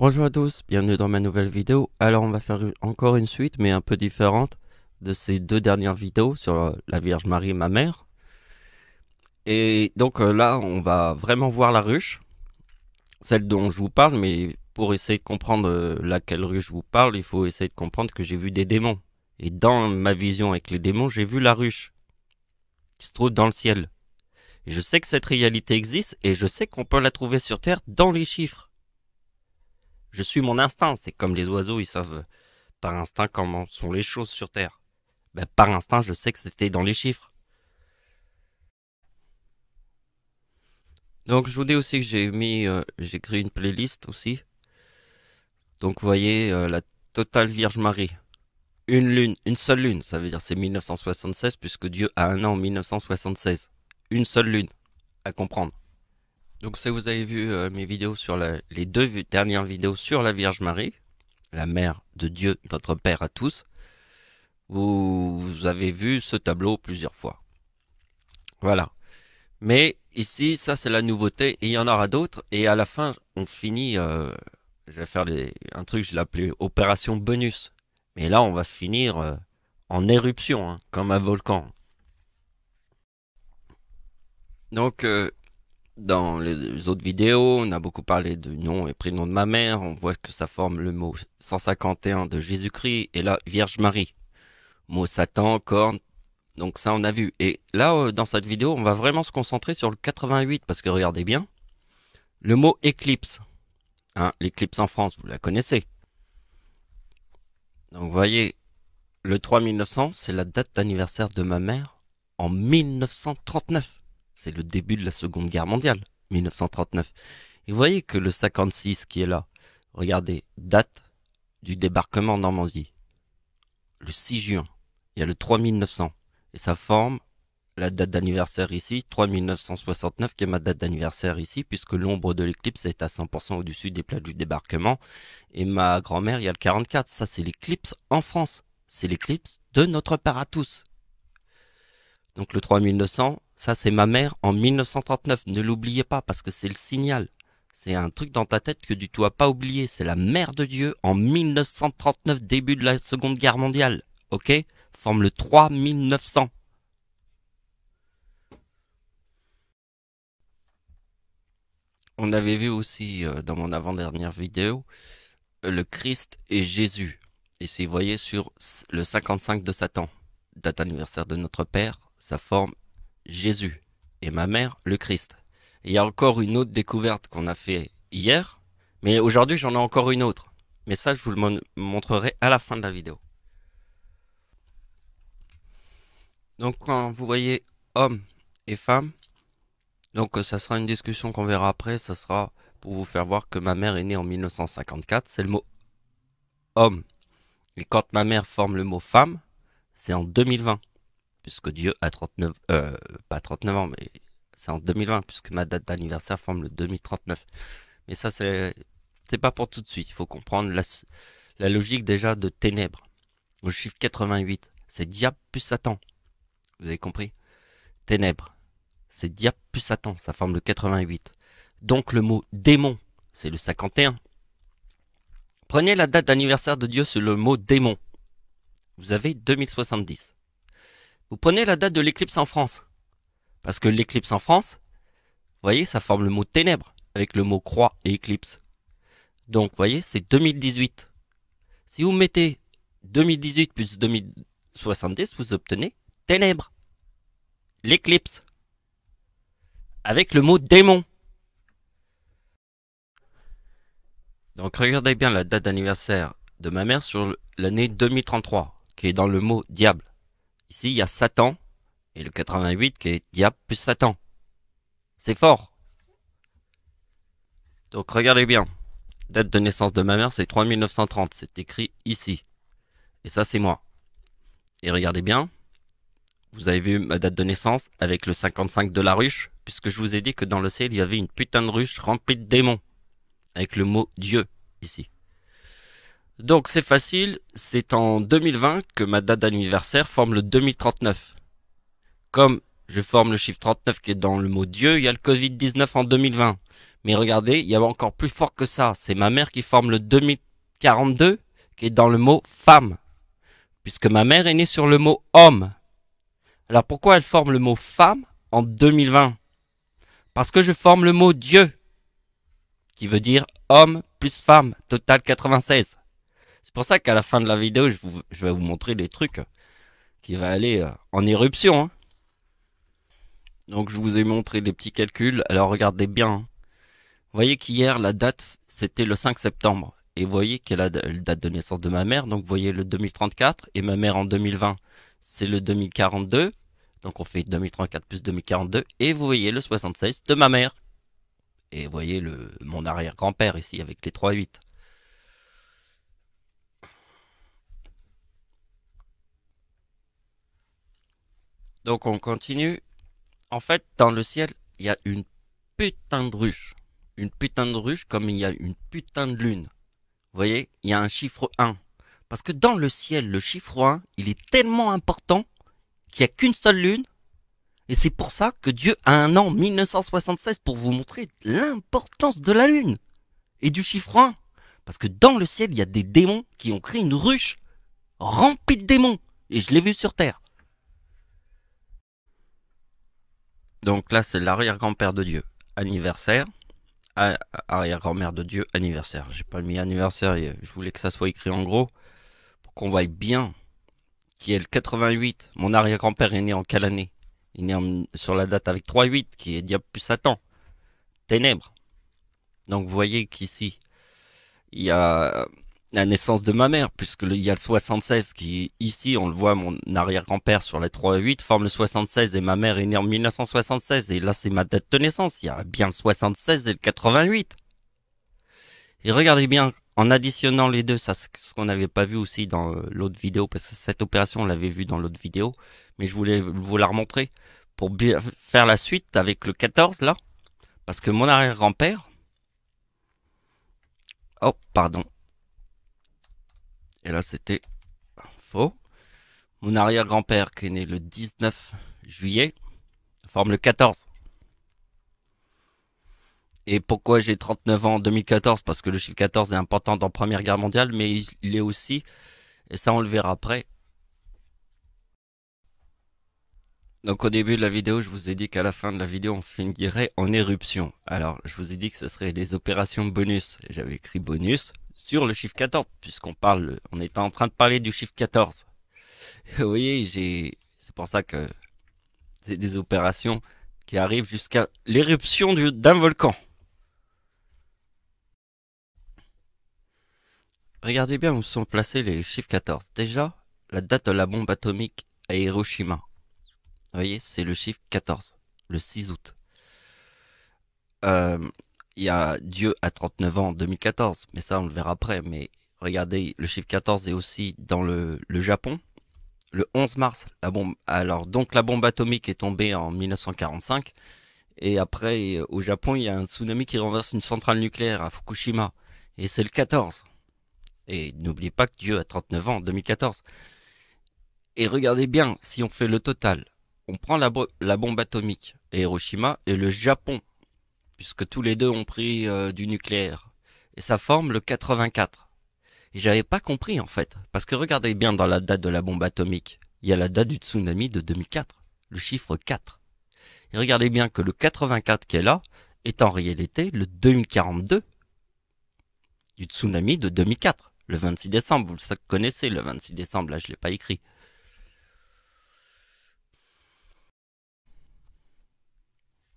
Bonjour à tous, bienvenue dans ma nouvelle vidéo. Alors on va faire encore une suite mais un peu différente de ces deux dernières vidéos sur la Vierge Marie, ma mère. Et donc là on va vraiment voir la ruche, celle dont je vous parle, mais pour essayer de comprendre laquelle ruche je vous parle, il faut essayer de comprendre que j'ai vu des démons. Et dans ma vision avec les démons, j'ai vu la ruche qui se trouve dans le ciel. Et je sais que cette réalité existe et je sais qu'on peut la trouver sur Terre dans les chiffres. Je suis mon instinct, c'est comme les oiseaux, ils savent par instinct comment sont les choses sur Terre. Ben, par instinct, je sais que c'était dans les chiffres. Donc je vous dis aussi que j'ai créé une playlist aussi. Donc vous voyez la totale Vierge Marie. Une lune, une seule lune, ça veut dire c'est 1976 puisque Dieu a un an en 1976. Une seule lune, à comprendre. Donc si vous avez vu mes vidéos sur les deux dernières vidéos sur la Vierge Marie, la mère de Dieu, notre Père à tous, vous avez vu ce tableau plusieurs fois. Voilà. Mais ici, ça c'est la nouveauté et il y en aura d'autres. Et à la fin, on finit. Je vais faire un truc, je l'ai appelé opération bonus. Mais là, on va finir en éruption, hein, comme un volcan. Donc, dans les autres vidéos, on a beaucoup parlé du nom et prénom de ma mère. On voit que ça forme le mot 151 de Jésus-Christ et là, Vierge Marie. Mot Satan, corne. Donc ça on a vu. Et là dans cette vidéo on va vraiment se concentrer sur le 88 parce que regardez bien. Le mot éclipse. Hein, l'éclipse en France, vous la connaissez. Donc vous voyez, le 3 1900 c'est la date d'anniversaire de ma mère en 1939. C'est le début de la Seconde Guerre mondiale. 1939. Et vous voyez que le 56 qui est là, regardez, date du débarquement en Normandie. Le 6 juin. Il y a le 3 1900. Et ça forme la date d'anniversaire ici, 3 969, qui est ma date d'anniversaire ici, puisque l'ombre de l'éclipse est à 100% au-dessus des plages du débarquement. Et ma grand-mère, il y a le 44. Ça, c'est l'éclipse en France. C'est l'éclipse de notre Père à tous. Donc le 3900, ça, c'est ma mère en 1939. Ne l'oubliez pas, parce que c'est le signal. C'est un truc dans ta tête que tu dois pas oublier. C'est la mère de Dieu en 1939, début de la Seconde Guerre mondiale. Ok ? Forme le 3900. On avait vu aussi dans mon avant-dernière vidéo le Christ et Jésus. Et si vous voyez sur le 55 de Satan, date anniversaire de notre Père, ça forme Jésus. Et ma mère, le Christ. Et il y a encore une autre découverte qu'on a fait hier, mais aujourd'hui j'en ai encore une autre. Mais ça, je vous le montrerai à la fin de la vidéo. Donc quand vous voyez homme et femme, donc ça sera une discussion qu'on verra après, ça sera pour vous faire voir que ma mère est née en 1954, c'est le mot homme. Et quand ma mère forme le mot femme, c'est en 2020, puisque Dieu a 39, pas 39 ans, mais c'est en 2020, puisque ma date d'anniversaire forme le 2039. Mais ça c'est pas pour tout de suite, il faut comprendre la logique déjà de ténèbres. Le chiffre 88, c'est diable plus Satan. Vous avez compris? Ténèbres, c'est diable plus Satan, ça forme le 88. Donc le mot démon, c'est le 51. Prenez la date d'anniversaire de Dieu sur le mot démon. Vous avez 2070. Vous prenez la date de l'éclipse en France. Parce que l'éclipse en France, vous voyez, ça forme le mot ténèbres, avec le mot croix et éclipse. Donc, vous voyez, c'est 2018. Si vous mettez 2018 plus 2070, vous obtenez ténèbres. L'éclipse. Avec le mot démon. Donc regardez bien la date d'anniversaire de ma mère sur l'année 2033, qui est dans le mot diable. Ici, il y a Satan, et le 88 qui est diable plus Satan. C'est fort. Donc regardez bien. Date de naissance de ma mère, c'est 3930. C'est écrit ici. Et ça, c'est moi. Et regardez bien. Vous avez vu ma date de naissance avec le 55 de la ruche, puisque je vous ai dit que dans le ciel, il y avait une putain de ruche remplie de démons. Avec le mot Dieu, ici. Donc c'est facile, c'est en 2020 que ma date d'anniversaire forme le 2039. Comme je forme le chiffre 39 qui est dans le mot Dieu, il y a le Covid-19 en 2020. Mais regardez, il y a encore plus fort que ça. C'est ma mère qui forme le 2042, qui est dans le mot femme. Puisque ma mère est née sur le mot homme. Alors pourquoi elle forme le mot femme en 2020? Parce que je forme le mot Dieu, qui veut dire homme plus femme, total 96. C'est pour ça qu'à la fin de la vidéo, je vais vous montrer des trucs qui vont aller en éruption. Hein. Donc je vous ai montré les petits calculs. Alors regardez bien. Hein. Vous voyez qu'hier, la date, c'était le 5 septembre. Et vous voyez quelle est la date de naissance de ma mère. Donc vous voyez le 2034. Et ma mère en 2020, c'est le 2042. Donc on fait 2034 plus 2042. Et vous voyez le 76 de ma mère. Et vous voyez mon arrière-grand-père ici avec les 3-8. Donc on continue. En fait, dans le ciel, il y a une putain de ruche. Une putain de ruche comme il y a une putain de lune. Vous voyez, il y a un chiffre 1. Parce que dans le ciel, le chiffre 1, il est tellement important qu'il n'y a qu'une seule lune. Et c'est pour ça que Dieu a un an 1976 pour vous montrer l'importance de la lune. Et du chiffre 1. Parce que dans le ciel, il y a des démons qui ont créé une ruche remplie de démons. Et je l'ai vu sur Terre. Donc là, c'est l'arrière-grand-père de Dieu. Anniversaire. Arrière-grand-mère de Dieu, anniversaire. J'ai pas mis anniversaire, je voulais que ça soit écrit en gros. Pour qu'on voie bien qui est le 88. Mon arrière-grand-père est né en quelle année? Il est né sur la date avec 3-8, qui est diable plus Satan. Ténèbres. Donc vous voyez qu'ici, il y a la naissance de ma mère, puisque il y a le 76 qui, ici, on le voit, mon arrière-grand-père sur la 3-8 forme le 76 et ma mère est née en 1976 et là c'est ma date de naissance. Il y a bien le 76 et le 88. Et regardez bien, en additionnant les deux, ça c'est ce qu'on n'avait pas vu aussi dans l'autre vidéo, parce que cette opération on l'avait vu dans l'autre vidéo, mais je voulais vous la remontrer pour bien faire la suite avec le 14 là, parce que mon arrière-grand-père, oh pardon, et là c'était faux, mon arrière-grand-père qui est né le 19 juillet forme le 14. Et pourquoi j'ai 39 ans en 2014? Parce que le chiffre 14 est important dans la Première Guerre mondiale, mais il est aussi, et ça on le verra après. Donc au début de la vidéo, je vous ai dit qu'à la fin de la vidéo, on finirait en éruption. Alors, je vous ai dit que ce serait des opérations bonus. J'avais écrit bonus sur le chiffre 14, puisqu'on parle, on était en train de parler du chiffre 14. Et vous voyez, c'est pour ça que c'est des opérations qui arrivent jusqu'à l'éruption d'un volcan. Regardez bien où sont placés les chiffres 14. Déjà, la date de la bombe atomique à Hiroshima. Vous voyez, c'est le chiffre 14, le 6 août. Il y a Dieu à 39 ans en 2014, mais ça on le verra après. Mais regardez, le chiffre 14 est aussi dans le Japon. Le 11 mars, la bombe. Alors donc la bombe atomique est tombée en 1945. Et après, au Japon, il y a un tsunami qui renverse une centrale nucléaire à Fukushima. Et c'est le 14. Et n'oubliez pas que Dieu a 39 ans en 2014. Et regardez bien, si on fait le total, on prend la bombe atomique et Hiroshima et le Japon, puisque tous les deux ont pris du nucléaire. Et ça forme le 84. Et j'avais pas compris en fait, parce que regardez bien dans la date de la bombe atomique, il y a la date du tsunami de 2004, le chiffre 4. Et regardez bien que le 84 qui est là est en réalité le 2042 du tsunami de 2004, le 26 décembre. Vous le connaissez, le 26 décembre, là je l'ai pas écrit.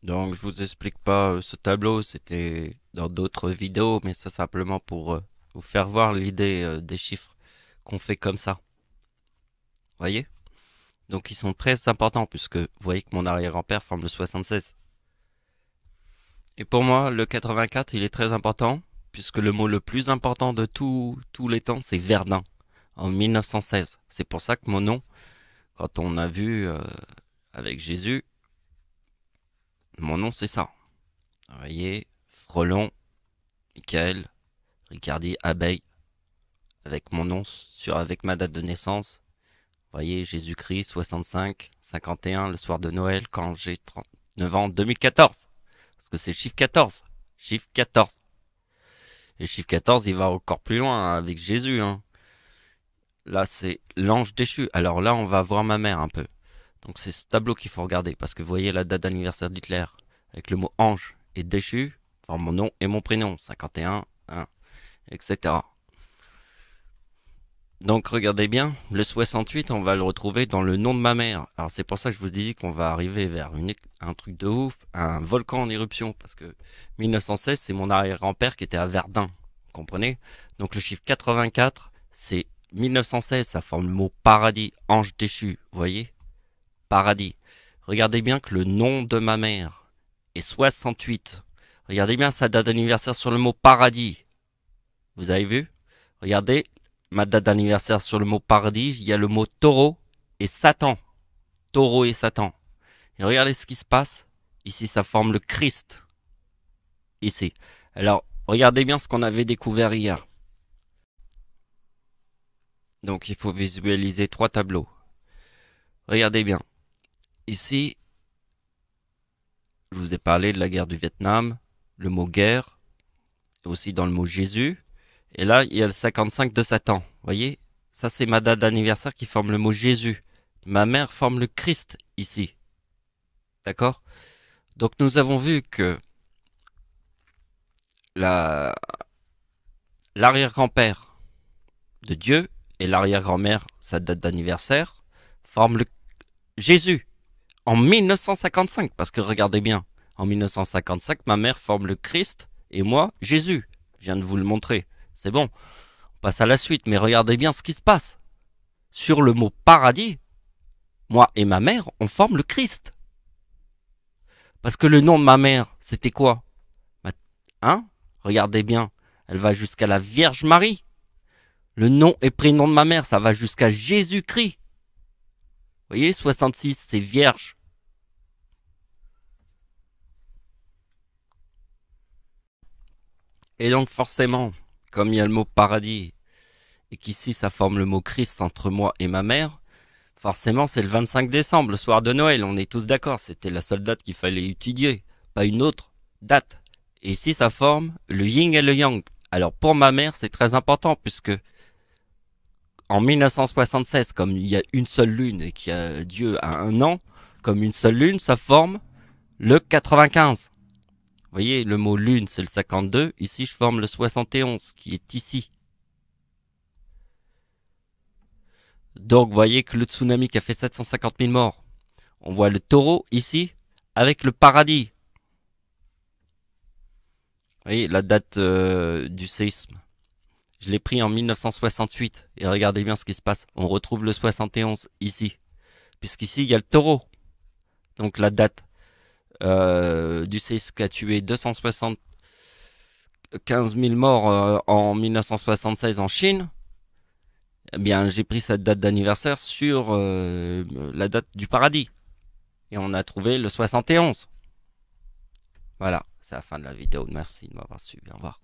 Donc je vous explique pas ce tableau, c'était dans d'autres vidéos, mais c'est simplement pour vous faire voir l'idée des chiffres qu'on fait comme ça. Voyez? Donc ils sont très importants puisque vous voyez que mon arrière-grand-père forme le 76. Et pour moi, le 84, il est très important puisque le mot le plus important de tous les temps, c'est Verdun, en 1916. C'est pour ça que mon nom, quand on a vu avec Jésus, mon nom c'est ça. Vous voyez, Frelon, Michael, Ricardi, Abeille, avec mon nom, avec ma date de naissance. Vous voyez, Jésus-Christ, 65, 51, le soir de Noël, quand j'ai 39 ans, 2014. Parce que c'est le chiffre 14. chiffre 14. Et le chiffre 14, il va encore plus loin hein, avec Jésus. Hein. Là, c'est l'ange déchu. Alors là, on va voir ma mère un peu. Donc c'est ce tableau qu'il faut regarder. Parce que vous voyez la date d'anniversaire d'Hitler. Avec le mot ange et déchu. Enfin, mon nom et mon prénom. 51, hein, etc. Donc regardez bien, le 68, on va le retrouver dans le nom de ma mère. Alors c'est pour ça que je vous dis qu'on va arriver vers un truc de ouf, un volcan en éruption. Parce que 1916, c'est mon arrière-grand-père qui était à Verdun. Vous comprenez? Donc le chiffre 84, c'est 1916, ça forme le mot paradis, ange déchu. Vous voyez? Paradis. Regardez bien que le nom de ma mère est 68. Regardez bien sa date d'anniversaire sur le mot paradis. Vous avez vu? Regardez ma date d'anniversaire sur le mot paradis, il y a le mot taureau et Satan. Taureau et Satan. Et regardez ce qui se passe. Ici, ça forme le Christ. Ici. Alors, regardez bien ce qu'on avait découvert hier. Donc, il faut visualiser 3 tableaux. Regardez bien. Ici, je vous ai parlé de la guerre du Vietnam, le mot guerre, aussi dans le mot Jésus. Et là, il y a le 55 de Satan. Vous voyez? Ça, c'est ma date d'anniversaire qui forme le mot Jésus. Ma mère forme le Christ ici. D'accord? Donc, nous avons vu que l'arrière-grand-père de Dieu et l'arrière-grand-mère, sa date d'anniversaire, forment le Jésus en 1955. Parce que regardez bien, en 1955, ma mère forme le Christ et moi, Jésus. Je viens de vous le montrer. C'est bon. On passe à la suite, mais regardez bien ce qui se passe. Sur le mot paradis, moi et ma mère, on forme le Christ. Parce que le nom de ma mère, c'était quoi? Hein? Regardez bien, elle va jusqu'à la Vierge Marie. Le nom et prénom de ma mère, ça va jusqu'à Jésus-Christ. Vous voyez, 66, c'est vierge. Et donc forcément, comme il y a le mot paradis, et qu'ici ça forme le mot Christ entre moi et ma mère, forcément c'est le 25 décembre, le soir de Noël, on est tous d'accord, c'était la seule date qu'il fallait étudier, pas une autre date. Et ici ça forme le yin et le yang. Alors pour ma mère c'est très important puisque en 1976, comme il y a une seule lune et qu'il y a Dieu a un an, comme une seule lune, ça forme le 95. Vous voyez, le mot lune, c'est le 52. Ici, je forme le 71, qui est ici. Donc, vous voyez que le tsunami qui a fait 750 000 morts, on voit le taureau ici, avec le paradis. Vous voyez, la date du séisme. Je l'ai pris en 1968. Et regardez bien ce qui se passe. On retrouve le 71 ici. Puisqu'ici, il y a le taureau. Donc, la date du séisme qui a tué 275 000 morts en 1976 en Chine, eh bien j'ai pris cette date d'anniversaire sur la date du paradis. Et on a trouvé le 71. Voilà, c'est la fin de la vidéo. Merci de m'avoir suivi. Au revoir.